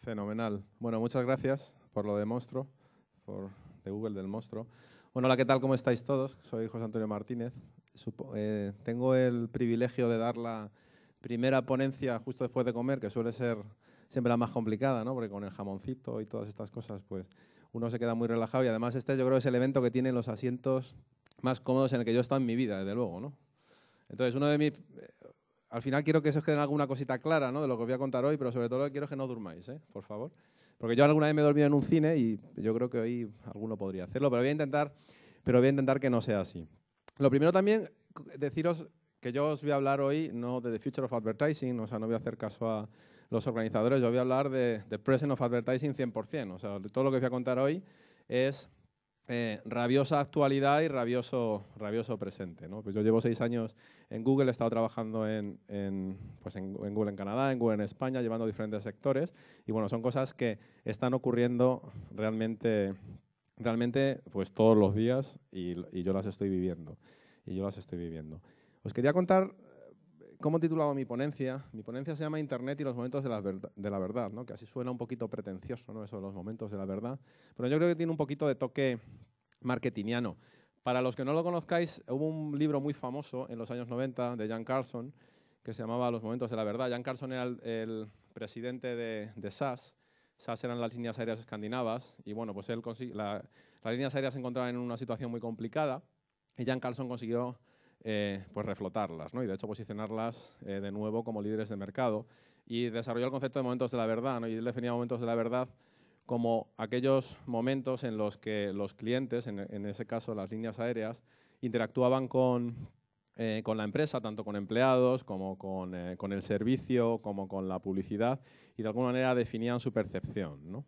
Fenomenal. Bueno, muchas gracias por lo de monstruo, de Google del monstruo. Bueno, hola, ¿qué tal? ¿Cómo estáis todos? Soy José Antonio Martínez. Tengo el privilegio de dar la primera ponencia justo después de comer, que suele ser siempre la más complicada, ¿no? Porque con el jamoncito y todas estas cosas, pues uno se queda muy relajado y además este yo creo que es el evento que tiene los asientos más cómodos en el que yo he estado en mi vida, desde luego, ¿no? Entonces, al final quiero que se os quede alguna cosita clara, ¿no? De lo que os voy a contar hoy, pero sobre todo quiero que no durmáis, por favor. Porque yo alguna vez me he dormido en un cine y yo creo que hoy alguno podría hacerlo, pero voy a intentar que no sea así. Lo primero también, deciros que yo os voy a hablar hoy no de The Future of Advertising, o sea, no voy a hacer caso a los organizadores, yo voy a hablar de The Present of Advertising 100%. O sea, todo lo que os voy a contar hoy es rabiosa actualidad y rabioso presente, ¿no? Pues yo llevo 6 años en Google, he estado trabajando en Google en Canadá, en Google en España, llevando diferentes sectores y bueno, son cosas que están ocurriendo realmente pues todos los días y yo las estoy viviendo. Os quería contar cómo he titulado mi ponencia. Mi ponencia se llama Internet y los momentos de la verdad, ¿no? Que así suena un poquito pretencioso, ¿no? Eso de los momentos de la verdad. Pero yo creo que tiene un poquito de toque marketingiano. Para los que no lo conozcáis, hubo un libro muy famoso en los años 90 de Jan Carlson que se llamaba Los momentos de la verdad. Jan Carlson era el presidente de SAS. SAS eran las líneas aéreas escandinavas y bueno, pues las líneas aéreas se encontraban en una situación muy complicada y Jan Carlson consiguió pues reflotarlas, ¿no? Y de hecho posicionarlas de nuevo como líderes de mercado y desarrolló el concepto de momentos de la verdad, ¿no? Y él definía momentos de la verdad como aquellos momentos en los que los clientes, en ese caso las líneas aéreas, interactuaban con la empresa, tanto con empleados como con el servicio, como con la publicidad, y de alguna manera definían su percepción, ¿no?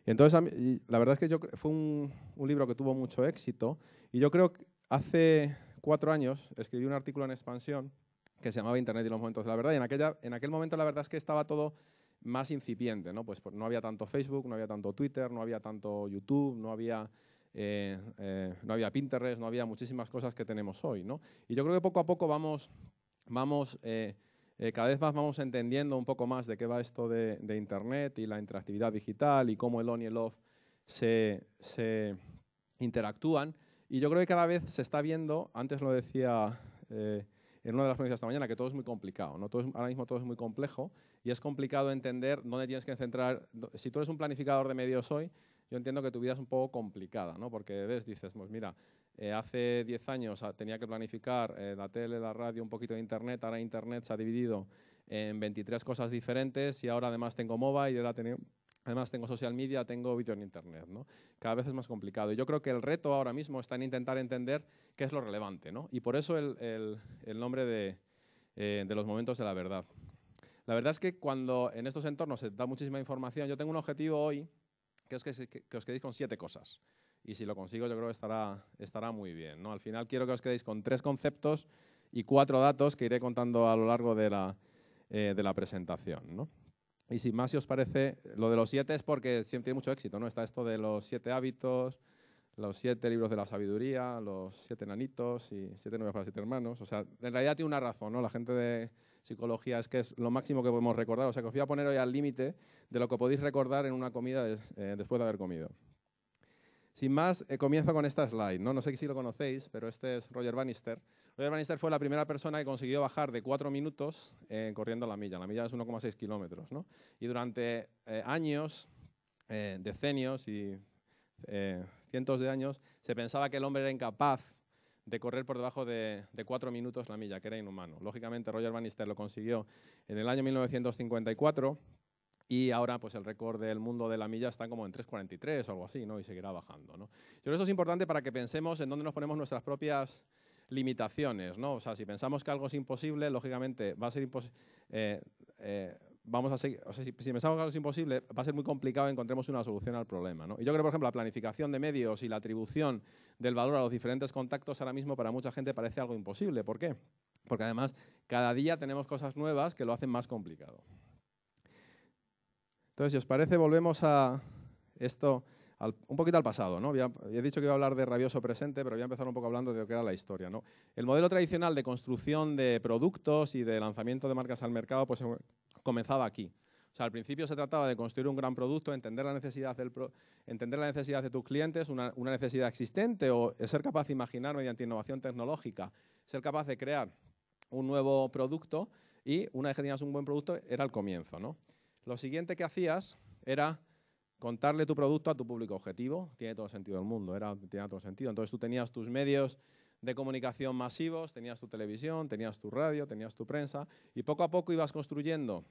Y entonces, la verdad es que fue un libro que tuvo mucho éxito, y yo creo que hace 4 años escribí un artículo en Expansión que se llamaba Internet y los momentos de la verdad, y en aquel momento la verdad es que estaba todo más incipiente, ¿no? Pues no había tanto Facebook, no había tanto Twitter, no había tanto YouTube, no había Pinterest, no había muchísimas cosas que tenemos hoy, ¿no? Y yo creo que poco a poco cada vez más vamos entendiendo un poco más de qué va esto de Internet y la interactividad digital y cómo el on y el off se interactúan. Y yo creo que cada vez se está viendo, antes lo decía en una de las ponencias esta mañana, que todo es muy complicado, ¿no? Ahora mismo todo es muy complejo y es complicado entender dónde tienes que centrar. Si tú eres un planificador de medios hoy, yo entiendo que tu vida es un poco complicada, ¿no? Porque dices, pues mira, hace 10 años tenía que planificar la tele, la radio, un poquito de Internet, ahora Internet se ha dividido en 23 cosas diferentes y ahora además tengo mobile y además tengo social media, tengo vídeo en Internet, ¿no? Cada vez es más complicado. Y yo creo que el reto ahora mismo está en intentar entender qué es lo relevante, ¿no? Y por eso el nombre de los momentos de la verdad. La verdad es que cuando en estos entornos se da muchísima información, yo tengo un objetivo hoy que es que os quedéis con 7 cosas. Y si lo consigo, yo creo que estará muy bien, ¿no? Al final quiero que os quedéis con 3 conceptos y 4 datos que iré contando a lo largo de la presentación, ¿no? Y sin más, si os parece, lo de los 7 es porque siempre tiene mucho éxito, ¿no? Está esto de los 7 hábitos, los 7 libros de la sabiduría, los 7 enanitos y 7 novias para 7 hermanos. O sea, en realidad tiene una razón, ¿no? La gente de psicología es que es lo máximo que podemos recordar. O sea, que os voy a poner hoy al límite de lo que podéis recordar en una comida después de haber comido. Sin más, comienzo con esta slide, ¿no? No sé si lo conocéis, pero este es Roger Bannister. Roger Bannister fue la primera persona que consiguió bajar de 4 minutos corriendo la milla. La milla es 1,6 kilómetros, ¿no? Y durante años, decenios y cientos de años, se pensaba que el hombre era incapaz de correr por debajo de 4 minutos la milla, que era inhumano. Lógicamente, Roger Bannister lo consiguió en el año 1954 y ahora pues el récord del mundo de la milla está como en 3:43 o algo así, ¿no? Y seguirá bajando, ¿no? Yo creo que eso es importante para que pensemos en dónde nos ponemos nuestras propias limitaciones, ¿no? O sea, si pensamos que algo es imposible, lógicamente va a ser imposible. Vamos a seguir, o sea, si pensamos que algo es imposible, va a ser muy complicado que encontremos una solución al problema, ¿no? Y yo creo, por ejemplo, la planificación de medios y la atribución del valor a los diferentes contactos ahora mismo para mucha gente parece algo imposible. ¿Por qué? Porque además cada día tenemos cosas nuevas que lo hacen más complicado. Entonces, si os parece, volvemos a esto, un poquito al pasado, ¿no? He dicho que iba a hablar de rabioso presente, pero voy a empezar un poco hablando de lo que era la historia, ¿no? El modelo tradicional de construcción de productos y de lanzamiento de marcas al mercado, pues comenzaba aquí. O sea, al principio se trataba de construir un gran producto, entender la necesidad, de tus clientes, una necesidad existente, o ser capaz de imaginar mediante innovación tecnológica, ser capaz de crear un nuevo producto, y una vez que tenías un buen producto era el comienzo, ¿no? Lo siguiente que hacías era contarle tu producto a tu público objetivo. Tiene todo el sentido del mundo, tenía todo el sentido. Entonces tú tenías tus medios de comunicación masivos, tenías tu televisión, tenías tu radio, tenías tu prensa, y poco a poco ibas construyendo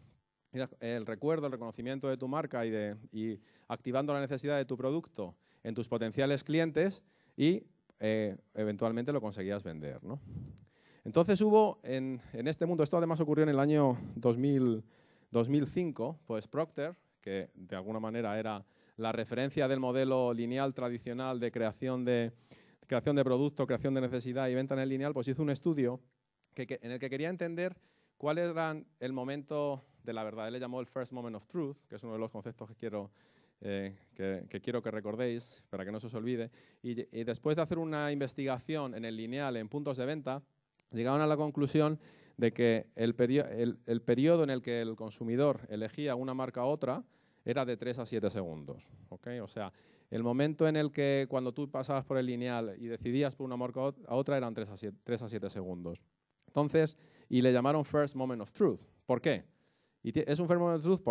el recuerdo, el reconocimiento de tu marca y activando la necesidad de tu producto en tus potenciales clientes, y eventualmente lo conseguías vender, ¿no? Entonces hubo en este mundo, esto además ocurrió en el año 2005, pues Procter, que de alguna manera era la referencia del modelo lineal tradicional de creación de producto, creación de necesidad y venta en el lineal, pues hizo un estudio en el que quería entender cuál era el momento de la verdad. Él le llamó el first moment of truth, que es uno de los conceptos que quiero que recordéis para que no se os olvide. Y después de hacer una investigación en el lineal en puntos de venta, llegaron a la conclusión de que el periodo en el que el consumidor elegía una marca u otra era de 3 a 7 segundos. ¿Okay? O sea, el momento en el que cuando tú pasabas por el lineal y decidías por una marca a otra eran 3 a 7 segundos. Entonces, y le llamaron First Moment of Truth. ¿Por qué? Es un First Moment of Truth,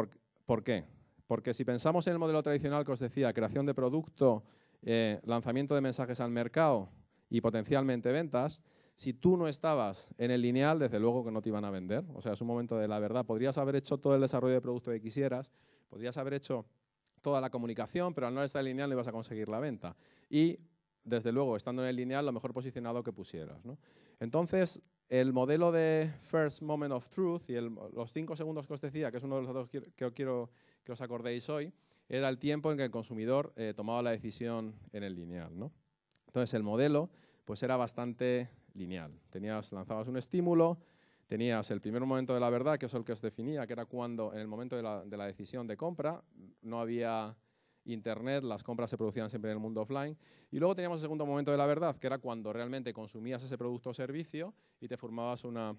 ¿por qué? Porque si pensamos en el modelo tradicional que os decía, creación de producto, lanzamiento de mensajes al mercado y potencialmente ventas, si tú no estabas en el lineal, desde luego que no te iban a vender. O sea, es un momento de la verdad. Podrías haber hecho todo el desarrollo de producto que quisieras, podrías haber hecho toda la comunicación, pero al no estar en el lineal no ibas a conseguir la venta. Y, desde luego, estando en el lineal, lo mejor posicionado que pusieras, ¿no? Entonces, el modelo de First Moment of Truth y los 5 segundos que os decía, que es uno de los datos que quiero que os acordéis hoy, era el tiempo en que el consumidor tomaba la decisión en el lineal, ¿no? Entonces, el modelo pues era bastante lineal. Lanzabas un estímulo, tenías el primer momento de la verdad, que es el que os definía, que era cuando, en el momento de la decisión de compra, no había internet, las compras se producían siempre en el mundo offline. Y luego teníamos el segundo momento de la verdad, que era cuando realmente consumías ese producto o servicio y te formabas una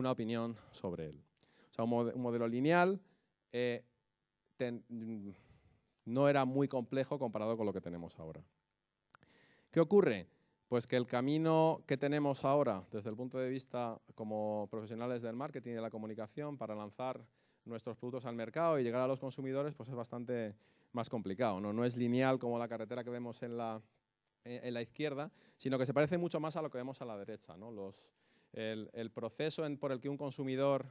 opinión sobre él. O sea, un modelo lineal no era muy complejo comparado con lo que tenemos ahora. ¿Qué ocurre? Pues que el camino que tenemos ahora, desde el punto de vista como profesionales del marketing y de la comunicación, para lanzar nuestros productos al mercado y llegar a los consumidores, pues es bastante más complicado, ¿no? No es lineal como la carretera que vemos en la izquierda, sino que se parece mucho más a lo que vemos a la derecha, ¿no? El proceso por el que un consumidor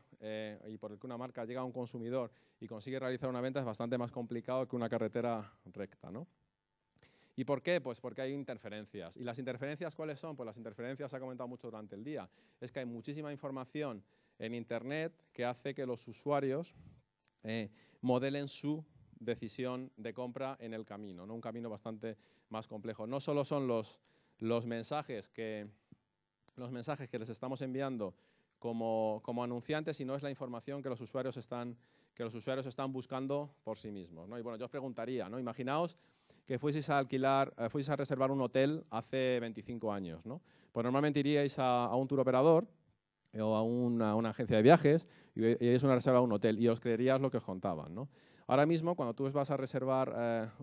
y por el que una marca llega a un consumidor y consigue realizar una venta es bastante más complicado que una carretera recta, ¿no? ¿Y por qué? Pues porque hay interferencias. ¿Y las interferencias cuáles son? Pues las interferencias se ha comentado mucho durante el día. Es que hay muchísima información en Internet que hace que los usuarios modelen su decisión de compra en el camino, ¿no? Un camino bastante más complejo. No solo son los mensajes que les estamos enviando como anunciantes, sino es la información que los usuarios están buscando por sí mismos, ¿no? Y bueno, yo os preguntaría, ¿no? Imaginaos que fueseis a reservar un hotel hace 25 años, ¿no? Pues normalmente iríais a un tour operador o a una agencia de viajes y iríais a una reserva a un hotel y os creeríais lo que os contaban, ¿no? Ahora mismo, cuando tú vas a reservar,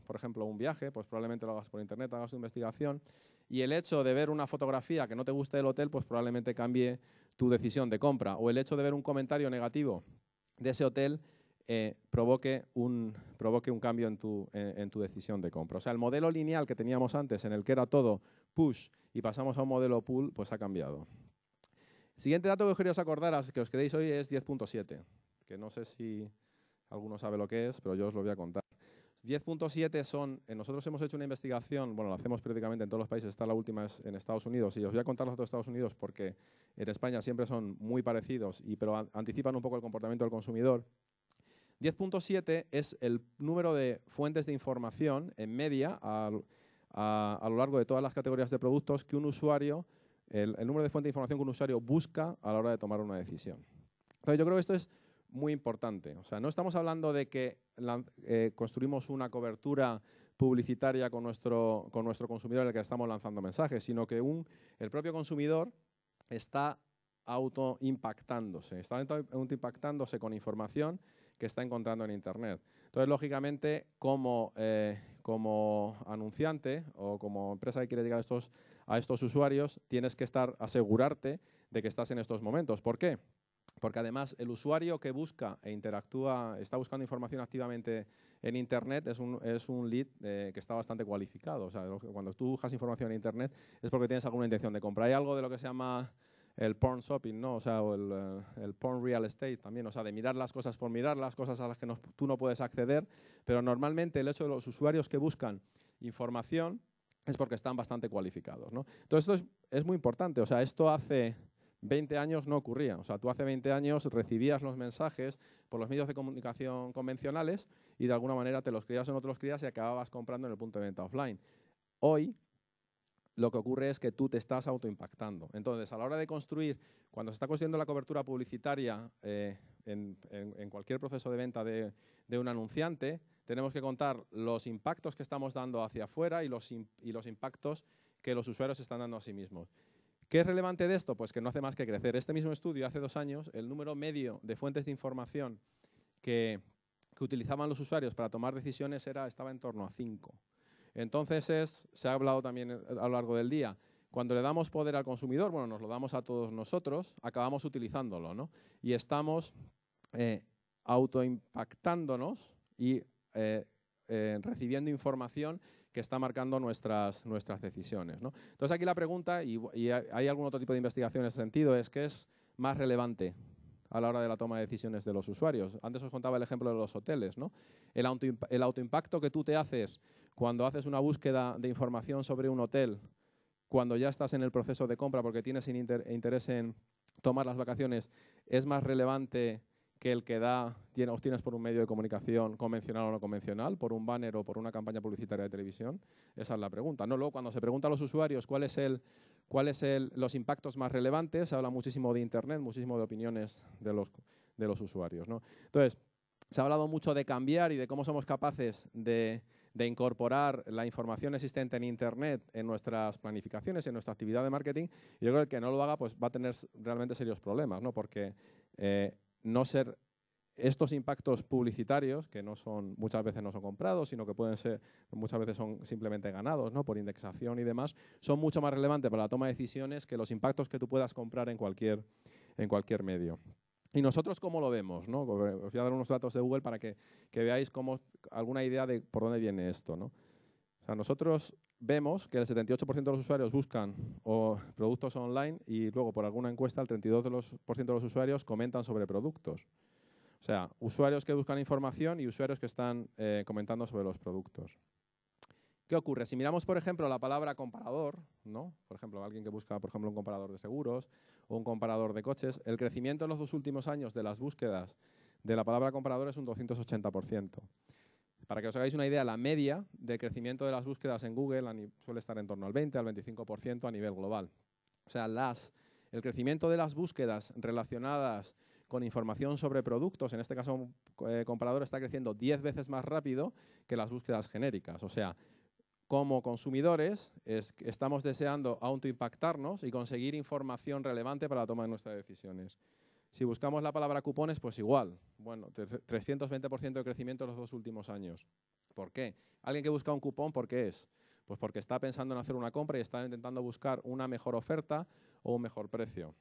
por ejemplo, un viaje, pues probablemente lo hagas por internet, hagas tu investigación, y el hecho de ver una fotografía que no te guste del hotel, pues probablemente cambie tu decisión de compra. O el hecho de ver un comentario negativo de ese hotel provoque un cambio en tu decisión de compra. O sea, el modelo lineal que teníamos antes, en el que era todo push y pasamos a un modelo pull, pues ha cambiado. El siguiente dato que os quería acordar, que os quedéis hoy, es 10.7, que no sé si alguno sabe lo que es, pero yo os lo voy a contar. 10.7 son, nosotros hemos hecho una investigación, bueno, la hacemos periódicamente en todos los países, la última es en Estados Unidos, y os voy a contar los datos de Estados Unidos porque en España siempre son muy parecidos, pero anticipan un poco el comportamiento del consumidor. 10.7 es el número de fuentes de información en media a lo largo de todas las categorías de productos que un usuario, el número de fuentes de información que un usuario busca a la hora de tomar una decisión. Entonces yo creo que esto es muy importante. O sea, no estamos hablando de que construimos una cobertura publicitaria con nuestro consumidor en el que estamos lanzando mensajes, sino que el propio consumidor está autoimpactándose con información que está encontrando en Internet. Entonces, lógicamente, como anunciante o como empresa que quiere llegar a estos usuarios, tienes que asegurarte de que estás en estos momentos. ¿Por qué? Porque además el usuario que busca e interactúa, está buscando información activamente en Internet, es un lead que está bastante cualificado. O sea, cuando tú buscas información en Internet es porque tienes alguna intención de compra. Hay algo de lo que se llama el porn shopping, ¿no? O sea, o el porn real estate también, o sea, de mirar las cosas por mirar, las cosas a las que tú no puedes acceder, pero normalmente el hecho de los usuarios que buscan información es porque están bastante cualificados, ¿no? Entonces, esto es muy importante. O sea, esto hace 20 años no ocurría. O sea, tú hace 20 años recibías los mensajes por los medios de comunicación convencionales y de alguna manera te los creías o no te los creías y acababas comprando en el punto de venta offline. Hoy lo que ocurre es que tú te estás autoimpactando. Entonces, a la hora de construir, cuando se está construyendo la cobertura publicitaria en cualquier proceso de venta de un anunciante, tenemos que contar los impactos que estamos dando hacia afuera y los impactos que los usuarios están dando a sí mismos. ¿Qué es relevante de esto? Pues que no hace más que crecer. Este mismo estudio, hace 2 años, el número medio de fuentes de información que utilizaban los usuarios para tomar decisiones estaba en torno a 5. Entonces, se ha hablado también a lo largo del día, cuando le damos poder al consumidor, bueno, nos lo damos a todos nosotros, acabamos utilizándolo, ¿no? Y estamos autoimpactándonos y recibiendo información que está marcando nuestras decisiones, ¿no? Entonces, aquí la pregunta, y hay algún otro tipo de investigación en ese sentido, es ¿qué es más relevante a la hora de la toma de decisiones de los usuarios? Antes os contaba el ejemplo de los hoteles, ¿no? El autoimpacto que tú te haces cuando haces una búsqueda de información sobre un hotel, cuando ya estás en el proceso de compra porque tienes interés en tomar las vacaciones, es más relevante que el que obtienes por un medio de comunicación convencional o no convencional, por un banner o por una campaña publicitaria de televisión. Esa es la pregunta, ¿no? Luego, cuando se pregunta a los usuarios cuáles los impactos más relevantes, se habla muchísimo de Internet, muchísimo de opiniones de los usuarios, ¿no? Entonces, se ha hablado mucho de cambiar y de cómo somos capaces de incorporar la información existente en Internet en nuestras planificaciones, en nuestra actividad de marketing. Y yo creo que el que no lo haga pues va a tener realmente serios problemas, ¿no? Porque estos impactos publicitarios, que muchas veces no son comprados, sino que muchas veces son simplemente ganados, ¿no? Por indexación y demás, son mucho más relevantes para la toma de decisiones que los impactos que tú puedas comprar en cualquier medio. ¿Y nosotros cómo lo vemos, ¿no? Os voy a dar unos datos de Google para que veáis alguna idea de por dónde viene esto, ¿no? O sea, nosotros vemos que el 78% de los usuarios buscan productos online y luego, por alguna encuesta, el 32% de los usuarios comentan sobre productos. O sea, usuarios que buscan información y usuarios que están comentando sobre los productos. ¿Qué ocurre? Si miramos, por ejemplo, la palabra comparador, ¿no? Por ejemplo, alguien que busca, por ejemplo, un comparador de seguros o un comparador de coches, el crecimiento en los 2 últimos años de las búsquedas de la palabra comparador es un 280%. Para que os hagáis una idea, la media de crecimiento de las búsquedas en Google suele estar en torno al 20, al 25% a nivel global. O sea, el crecimiento de las búsquedas relacionadas con información sobre productos, en este caso un comparador, está creciendo 10 veces más rápido que las búsquedas genéricas. O sea, como consumidores estamos deseando autoimpactarnos y conseguir información relevante para la toma de nuestras decisiones. Si buscamos la palabra cupones, pues igual. Bueno, 320% de crecimiento en los 2 últimos años. ¿Por qué? Alguien que busca un cupón, ¿por qué es? Pues porque está pensando en hacer una compra y está intentando buscar una mejor oferta o un mejor precio.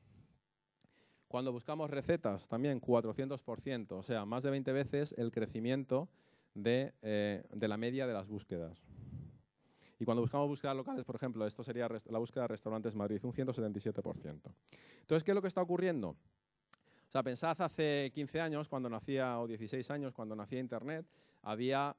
Cuando buscamos recetas, también 400%, o sea, más de 20 veces el crecimiento de la media de las búsquedas. Y cuando buscamos búsquedas locales, por ejemplo, esto sería la búsqueda de restaurantes Madrid, un 177%. Entonces, ¿qué es lo que está ocurriendo? O sea, pensad hace 15 años, cuando nacía, o 16 años, cuando nacía Internet, había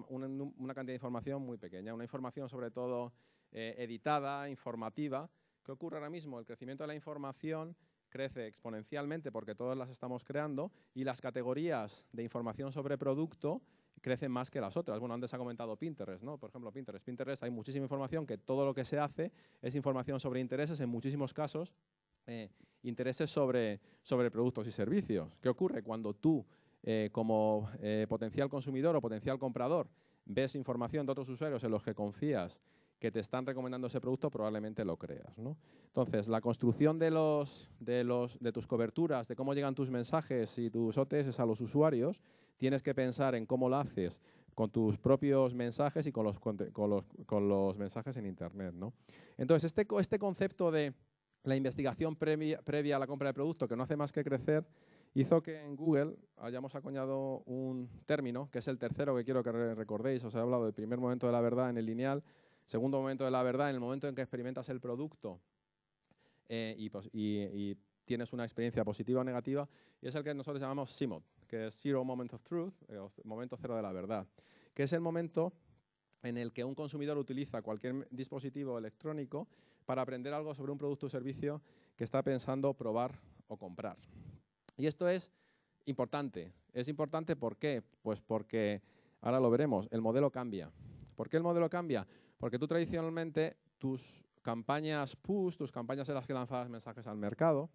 una cantidad de información muy pequeña, una información sobre todo editada, informativa. ¿Qué ocurre ahora mismo? El crecimiento de la información crece exponencialmente porque todas las estamos creando y las categorías de información sobre producto crecen más que las otras. Bueno, antes ha comentado Pinterest, ¿no? Por ejemplo, Pinterest hay muchísima información, que todo lo que se hace es información sobre intereses, en muchísimos casos, intereses sobre productos y servicios. ¿Qué ocurre? Cuando tú, como potencial consumidor o potencial comprador, ves información de otros usuarios en los que confías que te están recomendando ese producto, probablemente lo creas, ¿no? Entonces, la construcción de tus coberturas, de cómo llegan tus mensajes y tus OTS a los usuarios, tienes que pensar en cómo lo haces con tus propios mensajes y con los mensajes en Internet, ¿no? Entonces, este concepto de la investigación previa a la compra de producto, que no hace más que crecer, hizo que en Google hayamos acuñado un término, que es el tercero que quiero que recordéis. Os he hablado del primer momento de la verdad en el lineal, segundo momento de la verdad en el momento en que experimentas el producto y tienes una experiencia positiva o negativa, y es el que nosotros llamamos CMOT, que es Zero Moment of Truth, momento cero de la verdad, que es el momento en el que un consumidor utiliza cualquier dispositivo electrónico para aprender algo sobre un producto o servicio que está pensando probar o comprar. Y esto es importante. ¿Es importante por qué? Pues porque, ahora lo veremos, el modelo cambia. ¿Por qué el modelo cambia? Porque tú tradicionalmente tus campañas push, tus campañas en las que lanzabas mensajes al mercado,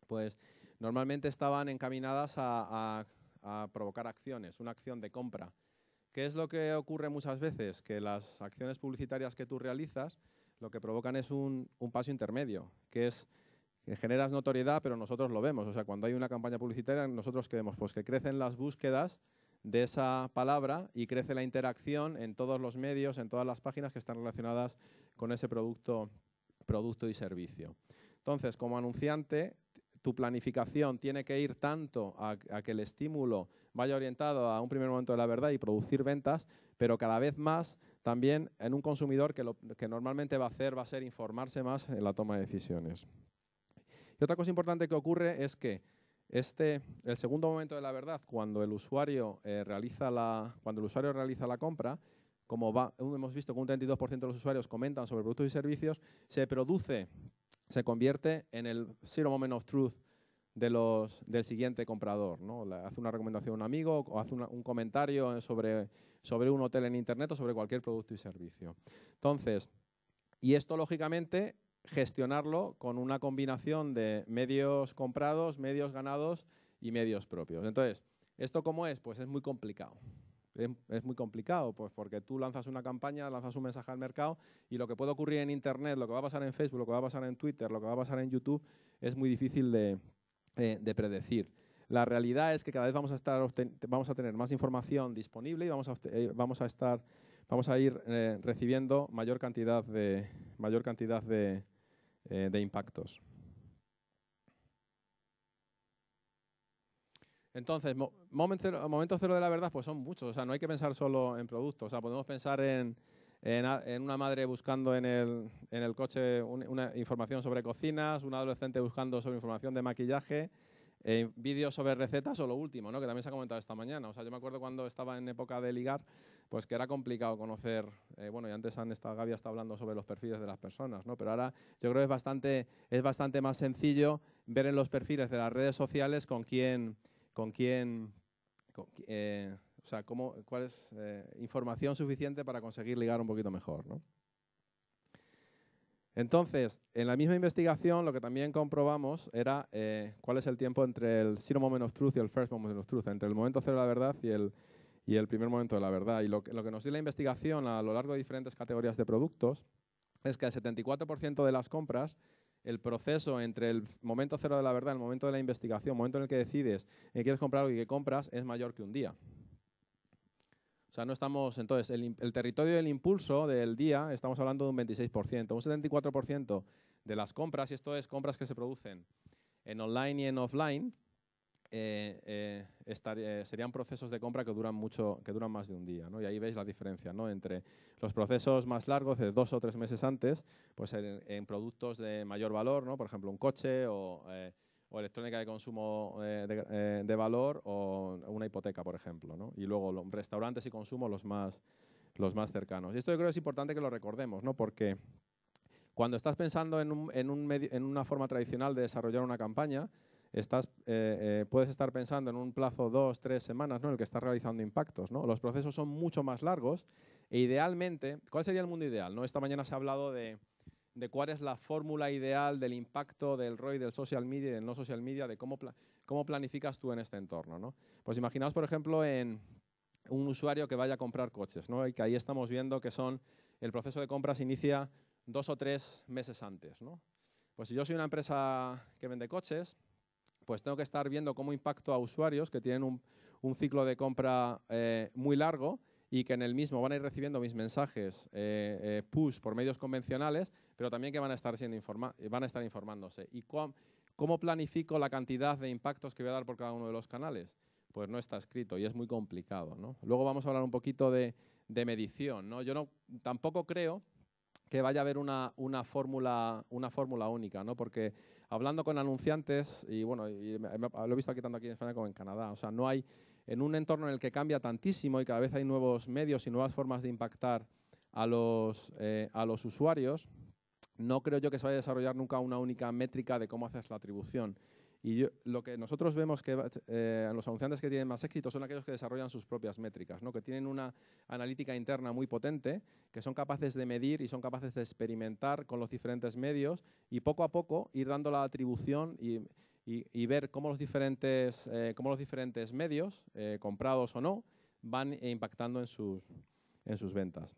pues normalmente estaban encaminadas a provocar acciones, una acción de compra. ¿Qué es lo que ocurre muchas veces? Que las acciones publicitarias que tú realizas lo que provocan es un paso intermedio, que es que generas notoriedad, pero nosotros lo vemos. O sea, cuando hay una campaña publicitaria, nosotros ¿qué vemos? Pues que crecen las búsquedas de esa palabra y crece la interacción en todos los medios, en todas las páginas que están relacionadas con ese producto y servicio. Entonces, como anunciante, tu planificación tiene que ir tanto a que el estímulo vaya orientado a un primer momento de la verdad y producir ventas, pero cada vez más también en un consumidor que lo que normalmente va a hacer va a ser informarse más en la toma de decisiones. Y otra cosa importante que ocurre es que el segundo momento de la verdad, cuando el usuario realiza la compra, como hemos visto que un 32% de los usuarios comentan sobre productos y servicios, se convierte en el Zero Moment of Truth del siguiente comprador, ¿no? Hace una recomendación a un amigo o hace un comentario sobre un hotel en Internet o sobre cualquier producto y servicio. Entonces, y esto lógicamente gestionarlo con una combinación de medios comprados, medios ganados y medios propios. Entonces, ¿esto cómo es? Pues es muy complicado. Es muy complicado, pues porque tú lanzas una campaña, lanzas un mensaje al mercado y lo que puede ocurrir en Internet, lo que va a pasar en Facebook, lo que va a pasar en Twitter, lo que va a pasar en YouTube, es muy difícil de predecir. La realidad es que cada vez vamos a tener más información disponible y vamos a ir recibiendo mayor cantidad de impactos. Entonces, momento cero de la verdad, pues son muchos. O sea, no hay que pensar solo en productos. O sea, podemos pensar en una madre buscando en el coche una información sobre cocinas, un adolescente buscando sobre información de maquillaje, vídeos sobre recetas o lo último, ¿no? Que también se ha comentado esta mañana. O sea, yo me acuerdo cuando estaba en época de ligar, pues que era complicado conocer, bueno, y antes Gaby está hablando sobre los perfiles de las personas, ¿no? Pero ahora yo creo que es bastante más sencillo ver en los perfiles de las redes sociales cuál es información suficiente para conseguir ligar un poquito mejor, ¿no? Entonces, en la misma investigación lo que también comprobamos era cuál es el tiempo entre el Zero Moment of Truth y el First Moment of Truth, entre el momento cero de la verdad y el primer momento de la verdad. Y lo que nos dio la investigación a lo largo de diferentes categorías de productos es que el 74% de las compras, el proceso entre el momento cero de la verdad, el momento de la investigación, el momento en el que decides que quieres comprar algo y que compras, es mayor que un día. O sea, no estamos, entonces, el territorio del impulso del día, estamos hablando de un 26%. Un 74% de las compras, y esto es compras que se producen en online y en offline, serían procesos de compra que duran más de un día, ¿no? Y ahí veis la diferencia, ¿no? Entre los procesos más largos, de 2 o 3 meses antes, pues en productos de mayor valor, ¿no? Por ejemplo, un coche o electrónica de consumo de valor o una hipoteca, por ejemplo, ¿no? Y luego los restaurantes y consumo los más cercanos. Y esto yo creo que es importante que lo recordemos, ¿no? Porque cuando estás pensando en una forma tradicional de desarrollar una campaña, puedes estar pensando en un plazo 2 o 3 semanas, ¿no? En el que estás realizando impactos, ¿no? Los procesos son mucho más largos e idealmente, ¿cuál sería el mundo ideal, ¿no? Esta mañana se ha hablado de cuál es la fórmula ideal del impacto del ROI, del social media y del no social media, de cómo planificas tú en este entorno, ¿no? Pues imaginaos, por ejemplo, en un usuario que vaya a comprar coches, ¿no? Y que ahí estamos viendo que son el proceso de compra se inicia 2 o 3 meses antes, ¿no? Pues si yo soy una empresa que vende coches, pues tengo que estar viendo cómo impacto a usuarios que tienen un ciclo de compra muy largo y que en el mismo van a ir recibiendo mis mensajes push por medios convencionales, pero también que van a estar informándose. ¿Y cómo planifico la cantidad de impactos que voy a dar por cada uno de los canales? Pues no está escrito y es muy complicado, ¿no? Luego vamos a hablar un poquito de medición, ¿no? Yo tampoco creo que vaya a haber una fórmula única, ¿no? Porque hablando con anunciantes, y bueno, lo he visto aquí tanto aquí en España como en Canadá, o sea, no hay, en un entorno en el que cambia tantísimo y cada vez hay nuevos medios y nuevas formas de impactar a los usuarios, no creo yo que se vaya a desarrollar nunca una única métrica de cómo haces la atribución. Y lo que nosotros vemos que los anunciantes que tienen más éxito son aquellos que desarrollan sus propias métricas, ¿no? Que tienen una analítica interna muy potente, que son capaces de medir y son capaces de experimentar con los diferentes medios y poco a poco ir dando la atribución y ver cómo los diferentes medios, comprados o no, van impactando en sus ventas.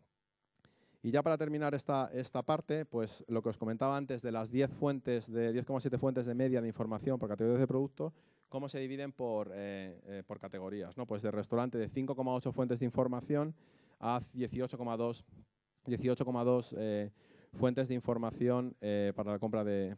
Y ya para terminar esta parte, pues lo que os comentaba antes de las 10,7 fuentes de media de información por categorías de producto, cómo se dividen por categorías, ¿no? Pues de restaurante de 5,8 fuentes de información a 18,2 fuentes de información para la compra de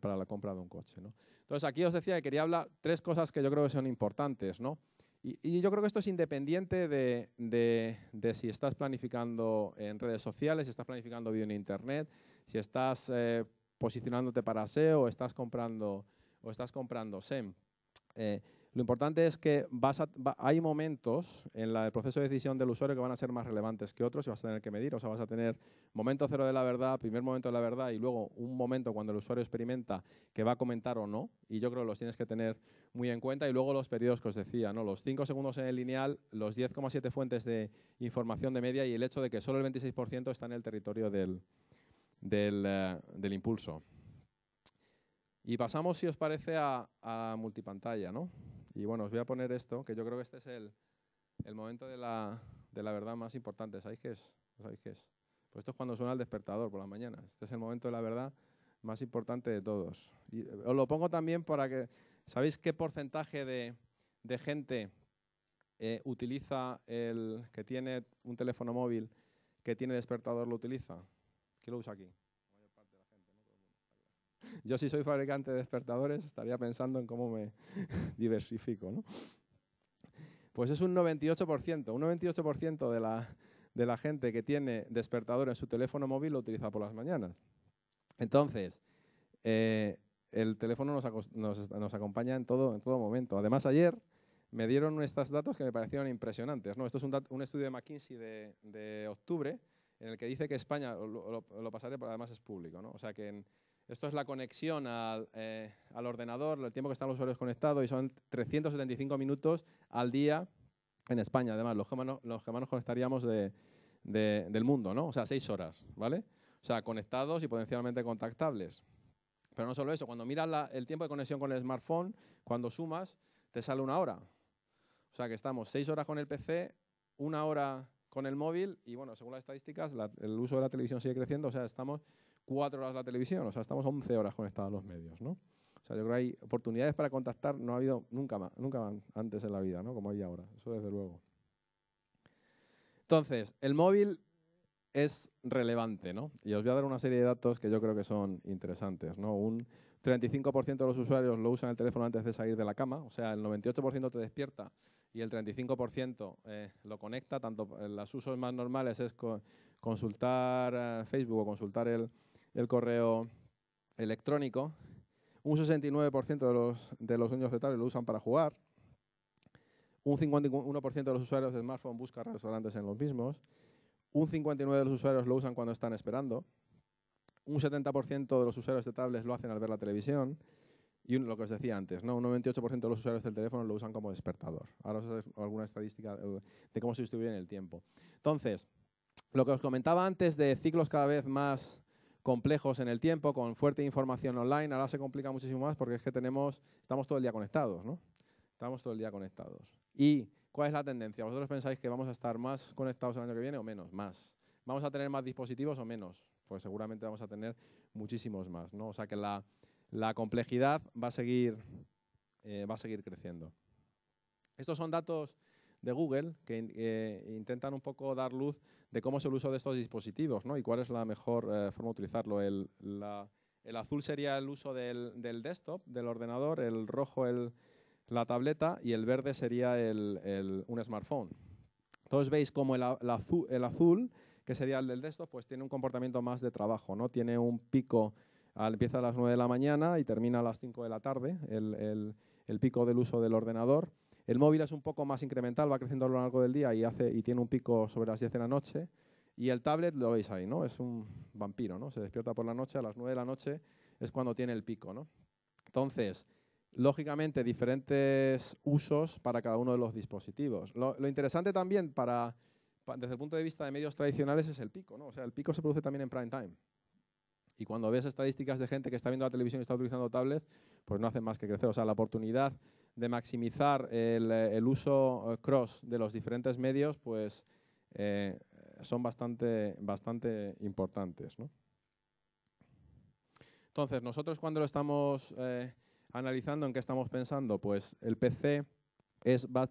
un coche, ¿no? Entonces aquí os decía que quería hablar 3 cosas que yo creo que son importantes, ¿no? Y yo creo que esto es independiente de si estás planificando en redes sociales, si estás planificando vídeo en Internet, si estás posicionándote para SEO o estás comprando SEM. Lo importante es que hay momentos en el proceso de decisión del usuario que van a ser más relevantes que otros y vas a tener que medir. O sea, vas a tener momento cero de la verdad, primer momento de la verdad y luego un momento cuando el usuario experimenta que va a comentar o no. Y yo creo que los tienes que tener muy en cuenta. Y luego los periodos que os decía, ¿no? Los 5 segundos en el lineal, los 10,7 fuentes de información de media y el hecho de que solo el 26% está en el territorio del impulso. Y pasamos, si os parece, a multipantalla, ¿no? Y bueno, os voy a poner esto, que yo creo que este es el momento de la verdad más importante. ¿Sabéis qué es? ¿Sabéis qué es? Pues esto es cuando suena el despertador por la mañana. Este es el momento de la verdad más importante de todos. Y os lo pongo también para que... ¿Sabéis qué porcentaje de gente utiliza que tiene un teléfono móvil que tiene despertador lo utiliza? ¿Quién lo usa aquí? Yo, si soy fabricante de despertadores, estaría pensando en cómo me diversifico, ¿no? Pues es un 98%. Un 98% de la gente que tiene despertador en su teléfono móvil lo utiliza por las mañanas. Entonces, el teléfono nos acompaña en todo momento. Además, ayer me dieron estos datos que me parecieron impresionantes, ¿no? Esto es un estudio de McKinsey de octubre, en el que dice que España, lo pasaré, pero además es público, ¿no? O sea que esto es la conexión al ordenador, el tiempo que están los usuarios conectados, y son 375 minutos al día en España. Además, los que más nos conectaríamos del mundo, ¿no? O sea, 6 horas, ¿vale? O sea, conectados y potencialmente contactables. Pero no solo eso, cuando miras el tiempo de conexión con el smartphone, cuando sumas, te sale 1 hora. O sea, que estamos 6 horas con el PC, 1 hora con el móvil y, bueno, según las estadísticas, el uso de la televisión sigue creciendo. O sea, estamos 4 horas en la televisión, o sea, estamos 11 horas conectados a los medios, ¿no? O sea, yo creo que hay oportunidades para contactar, no ha habido nunca antes en la vida, ¿no? Como hay ahora, eso desde luego. Entonces, el móvil es relevante, ¿no? Y os voy a dar una serie de datos que yo creo que son interesantes, ¿no? Un 35% de los usuarios lo usan el teléfono antes de salir de la cama, o sea, el 98% te despierta y el 35% lo conecta, tanto en los usos más normales es consultar Facebook o consultar el correo electrónico. Un 69% de los dueños de tablet lo usan para jugar. Un 51% de los usuarios de smartphone buscan restaurantes en los mismos. Un 59% de los usuarios lo usan cuando están esperando. Un 70% de los usuarios de tablets lo hacen al ver la televisión. Y lo que os decía antes, ¿no? Un 98% de los usuarios del teléfono lo usan como despertador. Ahora os doy alguna estadística de cómo se distribuye en el tiempo. Entonces, lo que os comentaba antes de ciclos cada vez más complejos en el tiempo, con fuerte información online, ahora se complica muchísimo más porque es que estamos todo el día conectados, ¿no? Estamos todo el día conectados. ¿Y cuál es la tendencia? ¿Vosotros pensáis que vamos a estar más conectados el año que viene o menos? Más ¿Vamos a tener más dispositivos o menos? Pues seguramente vamos a tener muchísimos más, ¿no? O sea que la complejidad va a seguir creciendo. Estos son datos de Google que intentan un poco dar luz de cómo es el uso de estos dispositivos, ¿no? Y cuál es la mejor forma de utilizarlo. El azul sería el uso del desktop, del ordenador, el rojo la tableta y el verde sería un smartphone. Entonces veis como el azul, que sería el del desktop, pues tiene un comportamiento más de trabajo, ¿no? Tiene un pico, empieza a las 9 de la mañana y termina a las 5 de la tarde, el pico del uso del ordenador. El móvil es un poco más incremental, va creciendo a lo largo del día y tiene un pico sobre las 10 de la noche. Y el tablet lo veis ahí, ¿no? Es un vampiro, ¿no? Se despierta por la noche, a las 9 de la noche es cuando tiene el pico, ¿no? Entonces, lógicamente, diferentes usos para cada uno de los dispositivos. Lo interesante también desde el punto de vista de medios tradicionales es el pico, ¿no? O sea, el pico se produce también en prime time. Y cuando ves estadísticas de gente que está viendo la televisión y está utilizando tablets, pues no hacen más que crecer. O sea, la oportunidad de maximizar el uso cross de los diferentes medios, pues son bastante importantes, ¿no? Entonces, nosotros cuando lo estamos analizando, ¿en qué estamos pensando? Pues el PC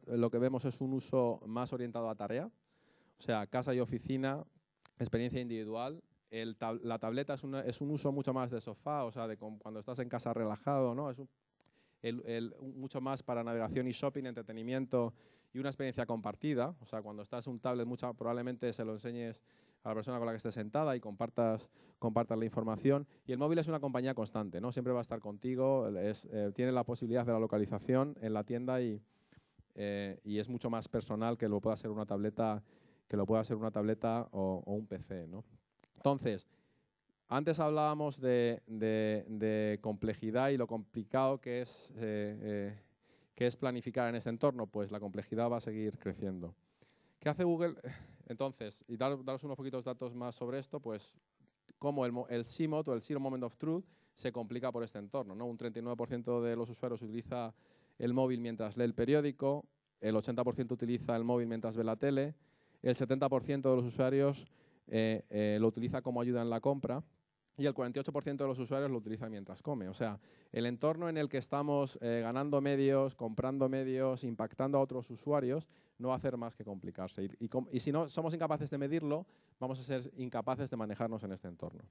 lo que vemos es un uso más orientado a tarea, o sea, casa y oficina, experiencia individual. La tableta es un uso mucho más de sofá, o sea, de cuando estás en casa relajado, ¿no? Es mucho más para navegación y shopping, entretenimiento y una experiencia compartida. O sea, cuando estás en un tablet, probablemente se lo enseñes a la persona con la que estés sentada y compartas la información. Y el móvil es una compañía constante, ¿no? Siempre va a estar contigo, tiene la posibilidad de la localización en la tienda y es mucho más personal que lo pueda ser una tableta, o un PC, ¿no? Entonces, antes hablábamos de complejidad y lo complicado que es planificar en este entorno. Pues la complejidad va a seguir creciendo. ¿Qué hace Google? Entonces, y daros unos poquitos datos más sobre esto, pues cómo el CMOT o el Zero Moment of Truth se complica por este entorno, ¿no? Un 39% de los usuarios utiliza el móvil mientras lee el periódico, el 80% utiliza el móvil mientras ve la tele, el 70% de los usuarios lo utiliza como ayuda en la compra y el 48% de los usuarios lo utiliza mientras come. O sea, el entorno en el que estamos ganando medios, comprando medios, impactando a otros usuarios, no va a hacer más que complicarse. Y si no somos incapaces de medirlo, vamos a ser incapaces de manejarnos en este entorno.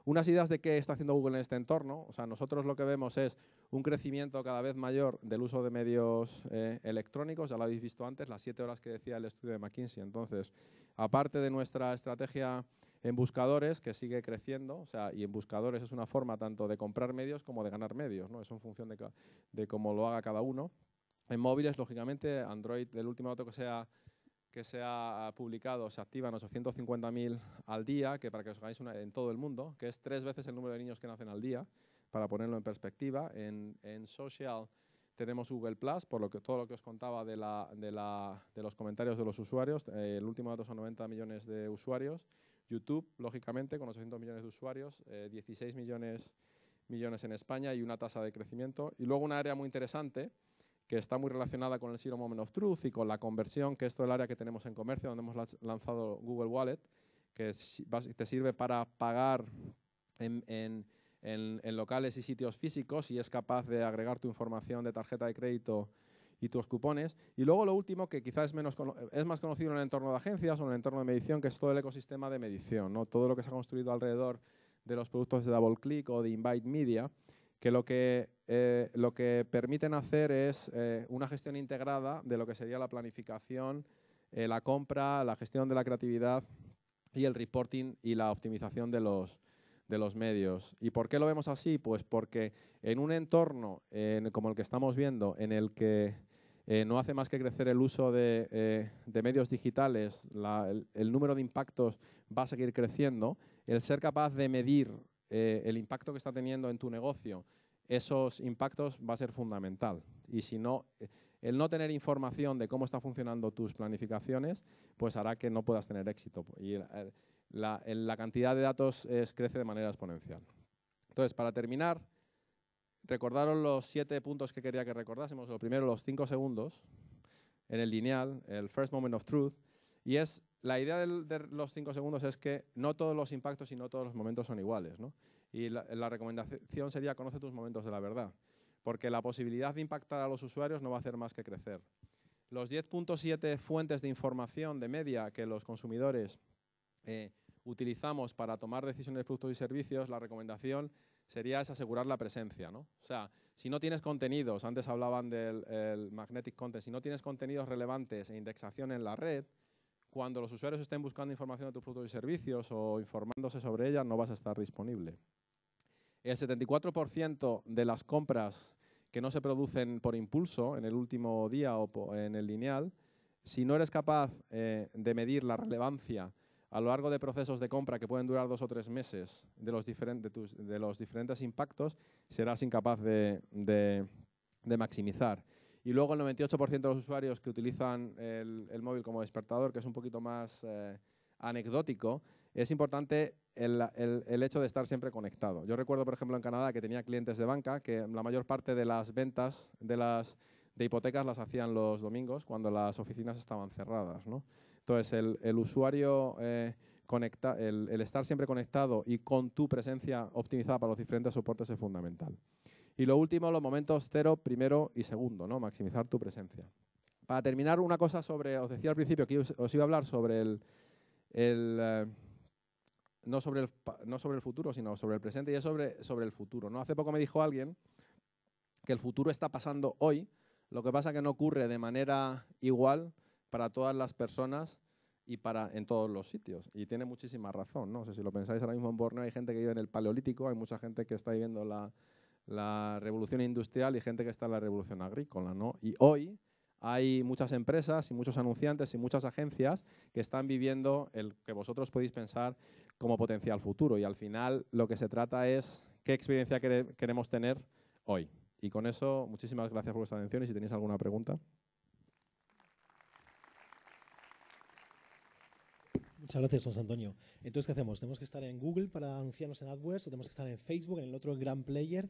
Unas ideas de qué está haciendo Google en este entorno. O sea, nosotros lo que vemos es un crecimiento cada vez mayor del uso de medios electrónicos. Ya lo habéis visto antes, las 7 horas que decía el estudio de McKinsey. Entonces, aparte de nuestra estrategia en buscadores, que sigue creciendo, o sea, y en buscadores es una forma tanto de comprar medios como de ganar medios, ¿no? Eso en función de cómo lo haga cada uno. En móviles, lógicamente, Android, el último dato que se ha publicado, se activan 850.000 al día, que para que os hagáis en todo el mundo, que es 3 veces el número de niños que nacen al día, para ponerlo en perspectiva. En social tenemos Google+, por todo lo que os contaba de los comentarios de los usuarios. El último dato son 90 millones de usuarios. YouTube, lógicamente, con 800 millones de usuarios, 16 millones en España y una tasa de crecimiento. Y luego una área muy interesante, que está muy relacionada con el Zero Moment of Truth y con la conversión, que es todo el área que tenemos en comercio, donde hemos lanzado Google Wallet, que te sirve para pagar en locales y sitios físicos y es capaz de agregar tu información de tarjeta de crédito y tus cupones. Y luego lo último, que quizás es más conocido en el entorno de agencias o en el entorno de medición, que es todo el ecosistema de medición, ¿no? Todo lo que se ha construido alrededor de los productos de DoubleClick o de Invite Media, que lo que permiten hacer es una gestión integrada de lo que sería la planificación, la compra, la gestión de la creatividad y el reporting y la optimización de los medios. ¿Y por qué lo vemos así? Pues porque en un entorno como el que estamos viendo, en el que no hace más que crecer el uso de medios digitales, el número de impactos va a seguir creciendo, el ser capaz de medir el impacto que está teniendo en tu negocio, esos impactos va a ser fundamental. Y si no, el no tener información de cómo están funcionando tus planificaciones, pues hará que no puedas tener éxito. Y la cantidad de datos crece de manera exponencial. Entonces, para terminar, recordaros los 7 puntos que quería que recordásemos. Lo primero, los 5 segundos en el lineal, el first moment of truth. Y la idea de los 5 segundos es que no todos los impactos y no todos los momentos son iguales, ¿no? Y la recomendación sería conoce tus momentos de la verdad, porque la posibilidad de impactar a los usuarios no va a hacer más que crecer. Los 10.7 fuentes de información de media que los consumidores utilizamos para tomar decisiones de productos y servicios, la recomendación sería asegurar la presencia, ¿no? O sea, si no tienes contenidos, antes hablaban del magnetic content, si no tienes contenidos relevantes e indexación en la red, cuando los usuarios estén buscando información de tus productos y servicios o informándose sobre ella, no vas a estar disponible. El 74% de las compras que no se producen por impulso en el último día o en el lineal, si no eres capaz de medir la relevancia a lo largo de procesos de compra que pueden durar 2 o 3 meses de los diferentes impactos, serás incapaz de maximizar. Y luego el 98% de los usuarios que utilizan el móvil como despertador, que es un poquito más anecdótico, es importante el hecho de estar siempre conectado. Yo recuerdo, por ejemplo, en Canadá que tenía clientes de banca que la mayor parte de las ventas de hipotecas las hacían los domingos cuando las oficinas estaban cerradas, ¿no? Entonces, el usuario el estar siempre conectado y con tu presencia optimizada para los diferentes soportes es fundamental. Y lo último, los momentos 0, primero y segundo, ¿no? Maximizar tu presencia. Para terminar, una cosa os decía al principio que os iba a hablar sobre no sobre el futuro, sino sobre el presente, y es sobre el futuro, ¿no? Hace poco me dijo alguien que el futuro está pasando hoy, lo que pasa que no ocurre de manera igual para todas las personas y en todos los sitios. Y tiene muchísima razón, ¿no? O sea, si lo pensáis ahora mismo en Borneo hay gente que vive en el Paleolítico, hay mucha gente que está viviendo la revolución industrial y gente que está en la revolución agrícola, ¿no? Y hoy hay muchas empresas y muchos anunciantes y muchas agencias que están viviendo el que vosotros podéis pensar como potencial futuro. Y al final lo que se trata es qué experiencia queremos tener hoy. Y con eso, muchísimas gracias por vuestra atención y si tenéis alguna pregunta. Muchas gracias, José Antonio. Entonces, ¿qué hacemos? ¿Tenemos que estar en Google para anunciarnos en AdWords o tenemos que estar en Facebook, en el otro gran player,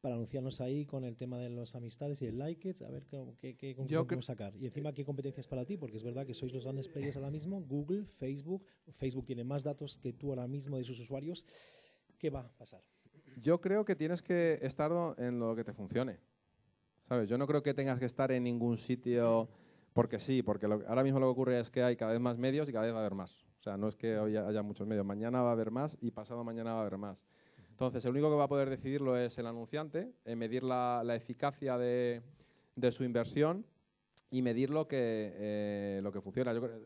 para anunciarnos ahí con el tema de las amistades y el like it? A ver qué conclusión podemos sacar. Y encima, ¿qué competencias para ti? Porque es verdad que sois los grandes players ahora mismo. Google, Facebook. Facebook tiene más datos que tú ahora mismo de sus usuarios. ¿Qué va a pasar? Yo creo que tienes que estar en lo que te funcione, ¿sabes? Yo no creo que tengas que estar en ningún sitio porque sí, porque ahora mismo lo que ocurre es que hay cada vez más medios y cada vez va a haber más. O sea, no es que hoy haya muchos medios, mañana va a haber más y pasado mañana va a haber más. Entonces, el único que va a poder decidirlo es el anunciante, medir la eficacia de su inversión y medir lo que funciona. Yo creo,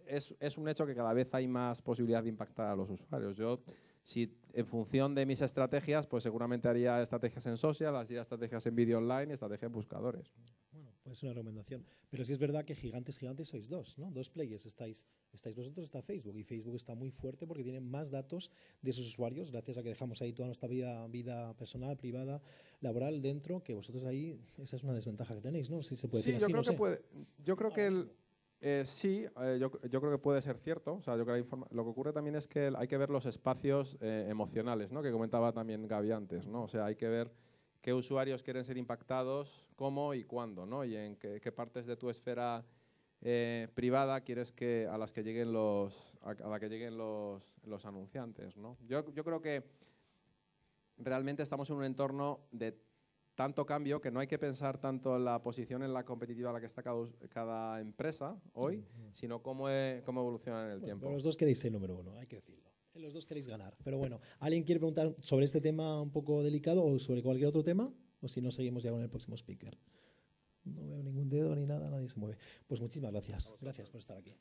es un hecho que cada vez hay más posibilidad de impactar a los usuarios. Si en función de mis estrategias, pues seguramente haría estrategias en social, haría estrategias en vídeo online, estrategias en buscadores. Bueno, pues es una recomendación. Pero sí es verdad que gigantes sois dos, ¿no? Dos players. Estáis vosotros, está Facebook. Y Facebook está muy fuerte porque tiene más datos de sus usuarios, gracias a que dejamos ahí toda nuestra vida personal, privada, laboral dentro, que vosotros ahí, esa es una desventaja que tenéis, ¿no? Si se puede decir así, no sé. Yo creo que yo creo que puede ser cierto. O sea, yo creo que lo que ocurre también es que hay que ver los espacios emocionales, ¿no? Que comentaba también Gaby antes, ¿no? O sea, hay que ver qué usuarios quieren ser impactados, cómo y cuándo, ¿no? Y en qué partes de tu esfera privada quieres a la que lleguen los anunciantes, ¿no? Yo creo que realmente estamos en un entorno de tanto cambio que no hay que pensar tanto en la posición en la competitiva a la que está cada empresa hoy, sino cómo evoluciona en el tiempo. Pero los dos queréis ser número uno, hay que decirlo. Los dos queréis ganar. Pero bueno, ¿alguien quiere preguntar sobre este tema un poco delicado o sobre cualquier otro tema? O si no, seguimos ya con el próximo speaker. No veo ningún dedo ni nada, nadie se mueve. Pues muchísimas gracias. Gracias por estar aquí.